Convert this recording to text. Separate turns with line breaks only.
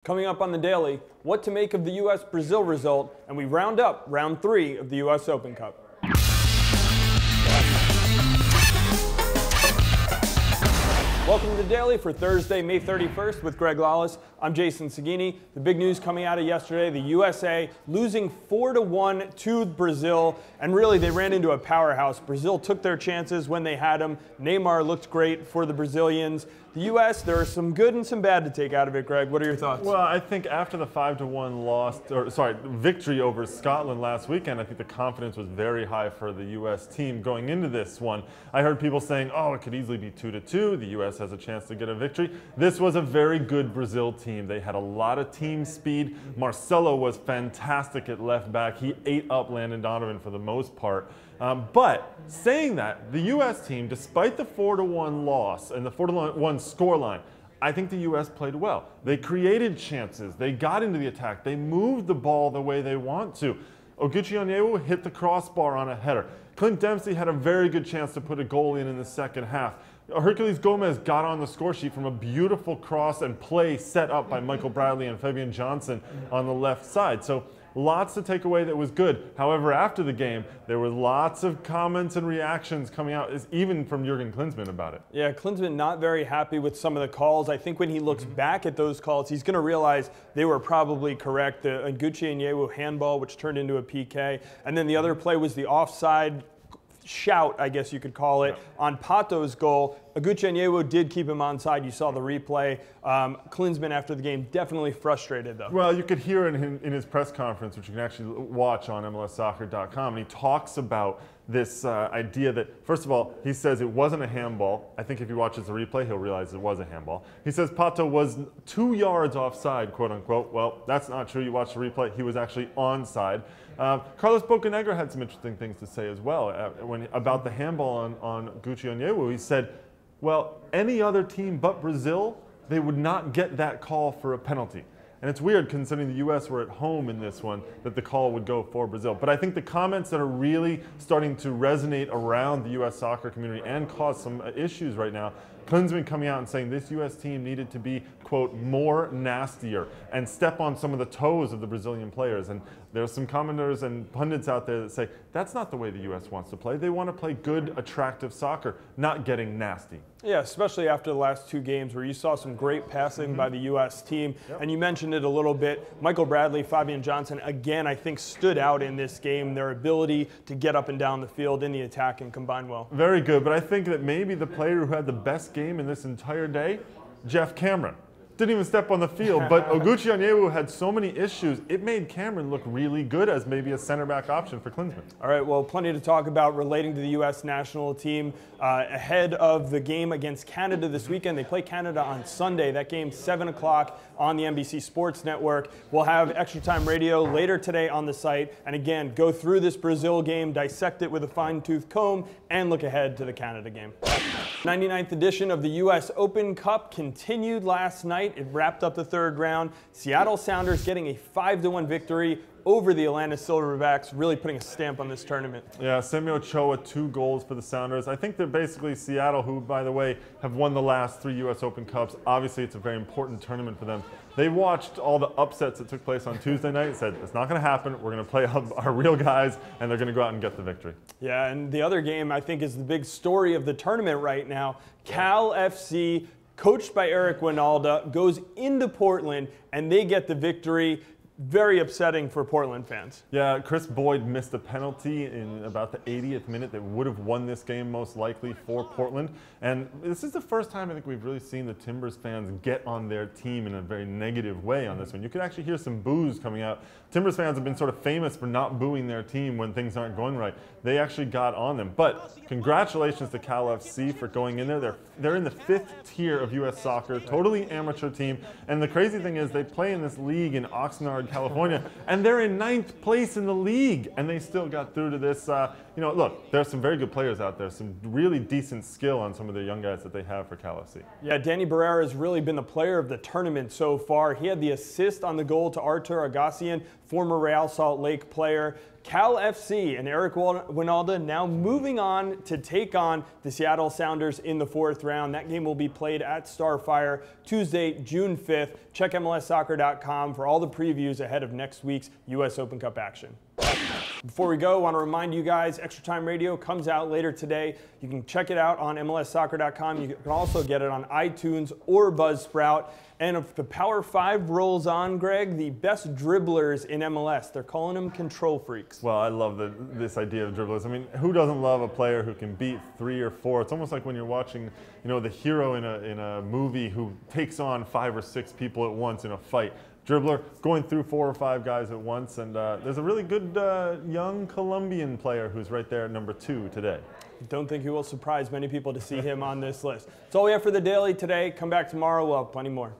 Coming up on the Daily, what to make of the U.S.-Brazil result, and we round up round 3 of the U.S. Open Cup. Welcome to the Daily for Thursday, May 31st with Greg Lalas. I'm Jason Saghini. The big news coming out of yesterday, the USA losing 4-1 to Brazil, and really they ran into a powerhouse. Brazil took their chances when they had them. Neymar looked great for the Brazilians. The U.S., there are some good and some bad to take out of it, Greg. What are your thoughts?
Well, I think after the 5-1 victory over Scotland last weekend, I think the confidence was very high for the U.S. team going into this one. I heard people saying, oh, it could easily be 2-2. The U.S. has a chance to get a victory. This was a very good Brazil team. They had a lot of team speed. Marcelo was fantastic at left back. He ate up Landon Donovan for the most part. But saying that, the U.S. team, despite the 4-1 loss and the 4-1 scoreline, I think the U.S. played well. They created chances. They got into the attack. They moved the ball the way they want to. Oguchi hit the crossbar on a header. Clint Dempsey had a very good chance to put a goal in the second half. Hercules Gomez got on the score sheet from a beautiful cross and play set up by Michael Bradley and Fabian Johnson on the left side. So lots to take away that was good. However, after the game, there were lots of comments and reactions coming out, even from Jurgen Klinsmann about it.
Yeah, Klinsmann not very happy with some of the calls. I think when he looks back at those calls, he's going to realize they were probably correct. The Oguchi handball, which turned into a PK. And then the other play was the offside shout, I guess you could call it, on Pato's goal. Oguchi did keep him onside. You saw the replay. Klinsmann, after the game, definitely frustrated, though.
Well, you could hear in his press conference, which you can actually watch on MLSsoccer.com, and he talks about this idea that, first of all, he says it wasn't a handball. I think if he watches the replay, he'll realize it was a handball. He says Pato was 2 yards offside, quote unquote. Well, that's not true. You watch the replay, he was actually onside. Carlos Bocanegra had some interesting things to say as well about the handball on Oguchi. He said, well, any other team but Brazil, they would not get that call for a penalty. And it's weird, considering the U.S. were at home in this one, that the call would go for Brazil. But I think the comments that are really starting to resonate around the U.S. soccer community and cause some issues right now, Klinsmann coming out and saying this U.S. team needed to be, quote, more nastier and step on some of the toes of the Brazilian players. And there's some commenters and pundits out there that say that's not the way the U.S. wants to play. They want to play good, attractive soccer, not getting nasty.
Yeah, especially after the last 2 games where you saw some great passing by the U.S. team. Yep. And you mentioned it a little bit. Michael Bradley, Fabian Johnson, again, I think stood out in this game. Their ability to get up and down the field in the attack and combine well.
Very good, but I think that maybe the player who had the best game in this entire day, Jeff Cameron. Didn't even step on the field, but Oguchi had so many issues, it made Cameron look really good as maybe a center back option for Klinsmann.
All right, well, plenty to talk about relating to the U.S. national team ahead of the game against Canada this weekend. They play Canada on Sunday. That game 7 o'clock on the NBC Sports Network. We'll have Extra Time Radio later today on the site. And again, go through this Brazil game, dissect it with a fine-tooth comb, and look ahead to the Canada game. 99th edition of the U.S. Open Cup continued last night. It wrapped up the 3rd round. Seattle Sounders getting a 5-1 victory over the Atlanta Silverbacks, really putting a stamp on this tournament.
Yeah, Semi Ochoa, 2 goals for the Sounders. I think they're basically Seattle, who, by the way, have won the last 3 U.S. Open Cups. Obviously, it's a very important tournament for them. They watched all the upsets that took place on Tuesday night and said, it's not going to happen. We're going to play our real guys, and they're going to go out and get the victory.
Yeah, and the other game, I think, is the big story of the tournament right now. Cal FC, coached by Eric Winalda, goes into Portland, and they get the victory. Very upsetting for Portland fans.
Yeah, Kris Boyd missed a penalty in about the 80th minute that would have won this game most likely for Portland. And this is the first time I think we've really seen the Timbers fans get on their team in a very negative way on this one. You could actually hear some boos coming out. Timbers fans have been sort of famous for not booing their team when things aren't going right. They actually got on them. But congratulations to Cal FC for going in there. They're in the 5th tier of U.S. soccer, totally amateur team. And the crazy thing is they play in this league in Oxnard, California, and they're in 9th place in the league, and they still got through to this. You know, look, there's some very good players out there, some really decent skill on some of the young guys that they have for Cal FC.
Yeah, Danny Barrera has really been the player of the tournament so far. He had the assist on the goal to Artur Agassian, former Real Salt Lake player. Cal FC and Eric Winalda now moving on to take on the Seattle Sounders in the 4th round. That game will be played at Starfire Tuesday, June 5th. Check MLSsoccer.com for all the previews ahead of next week's U.S. Open Cup action. Before we go, I want to remind you guys, Extra Time Radio comes out later today. You can check it out on MLSsoccer.com. You can also get it on iTunes or Buzzsprout. And if the Power 5 rolls on, Greg, the best dribblers in MLS, they're calling them control freaks.
Well, I love this idea of dribblers. I mean, who doesn't love a player who can beat 3 or 4? It's almost like when you're watching, the hero in a movie who takes on 5 or 6 people at once in a fight. Dribbler going through 4 or 5 guys at once, and there's a really good young Colombian player who's right there at number 2 today.
Don't think he will surprise many people to see him on this list. That's all we have for the Daily today. Come back tomorrow. We'll have plenty more.